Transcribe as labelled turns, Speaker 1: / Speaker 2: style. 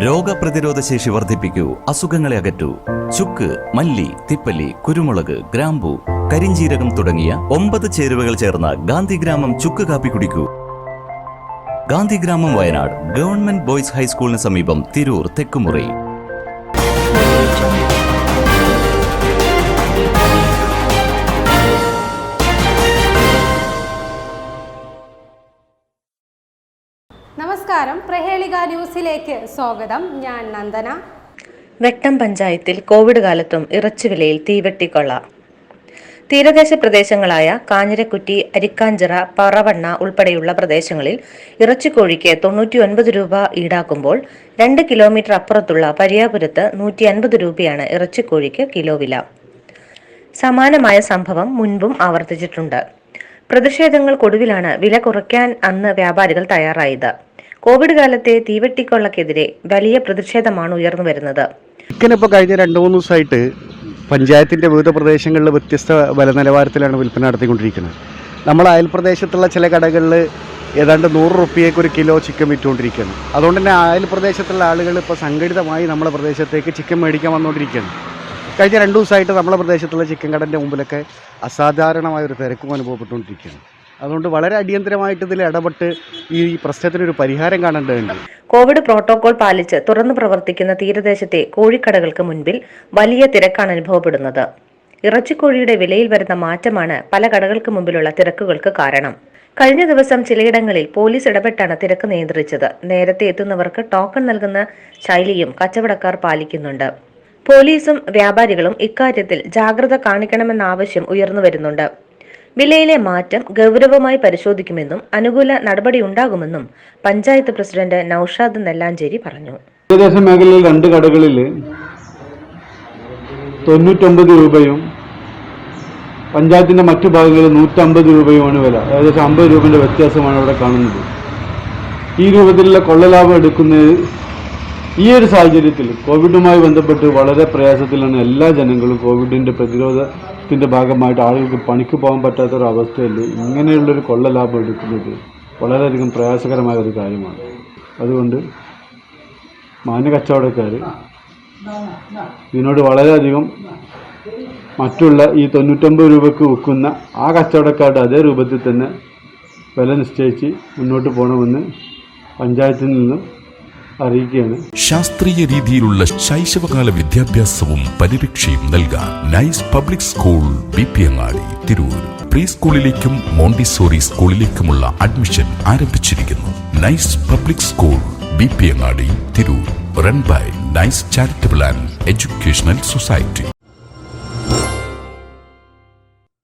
Speaker 1: രോഗപ്രതിരോധ ശേഷി വർദ്ധിപ്പിക്കൂ, അസുഖങ്ങളെ അകറ്റൂ. ചുക്ക്, മല്ലി, തിപ്പല്ലി, കുരുമുളക്, ഗ്രാമ്പു, കരിഞ്ജീരകം തുടങ്ങിയ 9 ചേരുവകൾ ചേർന്ന ഗാന്ധിഗ്രാമം ചുക്ക് കാപ്പി കുടിക്കൂ. ഗാന്ധിഗ്രാമം, വയനാട്, ഗവൺമെന്റ് ബോയ്സ് ഹൈസ്കൂളിന് സമീപം, തിരൂർ, തെക്കുമുറി.
Speaker 2: നമസ്കാരം, പ്രഹേളിക ന്യൂസിലേക്ക് സ്വാഗതം. ഞാൻ നന്ദന.
Speaker 3: വെട്ടം പഞ്ചായത്തിൽ കോവിഡ് കാലത്തും ഇറച്ചിവിലയിൽ തീവെട്ടിക്കൊള്ള. തീരദേശ പ്രദേശങ്ങളായ കാഞ്ഞിരക്കുറ്റി, അരിക്കാഞ്ചിറ, പറവണ്ണ ഉൾപ്പെടെയുള്ള പ്രദേശങ്ങളിൽ ഇറച്ചിക്കോഴിക്ക് 99 രൂപ ഈടാക്കുമ്പോൾ 2 കിലോമീറ്റർ അപ്പുറത്തുള്ള പരിയാപുരത്ത് 150 രൂപയാണ് ഇറച്ചിക്കോഴിക്ക് കിലോ വില. സമാനമായ സംഭവം മുൻപും ആവർത്തിച്ചിട്ടുണ്ട്. പ്രതിഷേധങ്ങൾക്കൊടുവിലാണ് വില കുറയ്ക്കാൻ അന്ന് വ്യാപാരികൾ തയ്യാറായത്. കോവിഡ് കാലത്തെ തീവെട്ടിക്കൊള്ളക്കെതിരെ വലിയ പ്രതിഷേധമാണ് ഉയർന്നു വരുന്നത്.
Speaker 4: ചിക്കനിപ്പോൾ കഴിഞ്ഞ 2-3 ദിവസമായിട്ട് പഞ്ചായത്തിൻ്റെ വിവിധ പ്രദേശങ്ങളിൽ വ്യത്യസ്ത വില നിലവാരത്തിലാണ് വിൽപ്പന നടത്തിക്കൊണ്ടിരിക്കുന്നത്. നമ്മൾ അയൽപ്രദേശത്തുള്ള ചില കടകളിൽ ഏതാണ്ട് 100 രൂപയ്ക്ക് ഒരു കിലോ ചിക്കൻ വിറ്റുകൊണ്ടിരിക്കുകയാണ്. അതുകൊണ്ട് തന്നെ അയൽപ്രദേശത്തുള്ള ആളുകൾ ഇപ്പോൾ സംഘടിതമായി നമ്മുടെ പ്രദേശത്തേക്ക് ചിക്കൻ മേടിക്കാൻ വന്നുകൊണ്ടിരിക്കുകയാണ്. കഴിഞ്ഞ 2 ദിവസമായിട്ട് നമ്മുടെ പ്രദേശത്തുള്ള ചിക്കൻ കടൻ്റെ മുമ്പിലൊക്കെ അസാധാരണമായൊരു തിരക്കും അനുഭവപ്പെട്ടുകൊണ്ടിരിക്കുകയാണ്. അതുകൊണ്ട് വളരെ അടിയന്തരമായിട്ട് ഇതിൽ ഇടപെട്ട് ഈ പ്രശ്നത്തിനൊരു പരിഹാരം കാണേണ്ടതുണ്ട്.
Speaker 3: കോവിഡ് പ്രോട്ടോകോൾ പാലിച്ച് തുറന്നു പ്രവർത്തിക്കുന്ന തീരദേശത്തെ കോഴിക്കടകൾക്ക് മുൻപിൽ വലിയ തിരക്കാണ് അനുഭവപ്പെടുന്നത്. ഇറച്ചിക്കോഴിയുടെ വിലയിൽ വരുന്ന മാറ്റമാണ് പല കടകൾക്ക് മുമ്പിലുള്ള തിരക്കുകൾക്ക് കാരണം. കഴിഞ്ഞ ദിവസം ചിലയിടങ്ങളിൽ പോലീസ് ഇടപെട്ടാണ് തിരക്ക് നിയന്ത്രിച്ചത്. നേരത്തെ എത്തുന്നവർക്ക് ടോക്കൺ നൽകുന്ന ശൈലിയും കച്ചവടക്കാർ പാലിക്കുന്നുണ്ട്. പോലീസും വ്യാപാരികളും ഇക്കാര്യത്തിൽ ജാഗ്രത കാണിക്കണമെന്ന ആവശ്യം ഉയർന്നു വരുന്നുണ്ട്. വിലയിലെ മാറ്റം ഗൗരവമായി പരിശോധിക്കുമെന്നും അനുകൂല നടപടിയുണ്ടാകുമെന്നും പഞ്ചായത്ത് പ്രസിഡന്റ് നൌഷാദ് നെല്ലാഞ്ചേരി പറഞ്ഞു.
Speaker 5: തീരദേശ മേഖലയിൽ 2 കടകളിൽ 99 രൂപയും പഞ്ചായത്തിന്റെ മറ്റു ഭാഗങ്ങളിൽ 150 രൂപയുമാണ് വില. ഏകദേശം 50 രൂപയുടെ വ്യത്യാസമാണ് അവിടെ കാണുന്നത്. ഈ രൂപത്തിലുള്ള കൊള്ളലാഭം എടുക്കുന്നത് ഈ ഒരു സാഹചര്യത്തിൽ കോവിഡുമായി ബന്ധപ്പെട്ട് വളരെ പ്രയാസത്തിലാണ് എല്ലാ ജനങ്ങളും. കോവിഡിൻ്റെ പ്രതിരോധത്തിൻ്റെ ഭാഗമായിട്ട് ആളുകൾക്ക് പണിക്ക് പോകാൻ പറ്റാത്തൊരവസ്ഥയിൽ ഇങ്ങനെയുള്ളൊരു കൊള്ള ലാഭം എടുക്കുന്നത് വളരെയധികം പ്രയാസകരമായ ഒരു കാര്യമാണ്. അതുകൊണ്ട് മാന്യ കച്ചവടക്കാർ ഇതിനോട് വളരെയധികം മറ്റുള്ള ഈ 99 രൂപയ്ക്ക് വിൽക്കുന്ന ആ കച്ചവടക്കാരുടെ അതേ രൂപത്തിൽ തന്നെ വില നിശ്ചയിച്ച് മുന്നോട്ട് പോകണമെന്ന് പഞ്ചായത്തിൽ നിന്നും അറിയിക്കുകയാണ്.
Speaker 6: ശാസ്ത്രീയ രീതിയിലുള്ള ശൈശവകാല വിദ്യാഭ്യാസവും പരിരക്ഷയും നൽകാൻ nice public school BP Angadi, Tirur. Pre സ്കൂളിലേക്കും മോണ്ടിസോറി സ്കൂളിലേക്കുമുള്ള അഡ്മിഷൻ ആരംഭിച്ചിരിക്കുന്നു. Nice public school BP Angadi, Tirur. Run by nice charitable and educational society.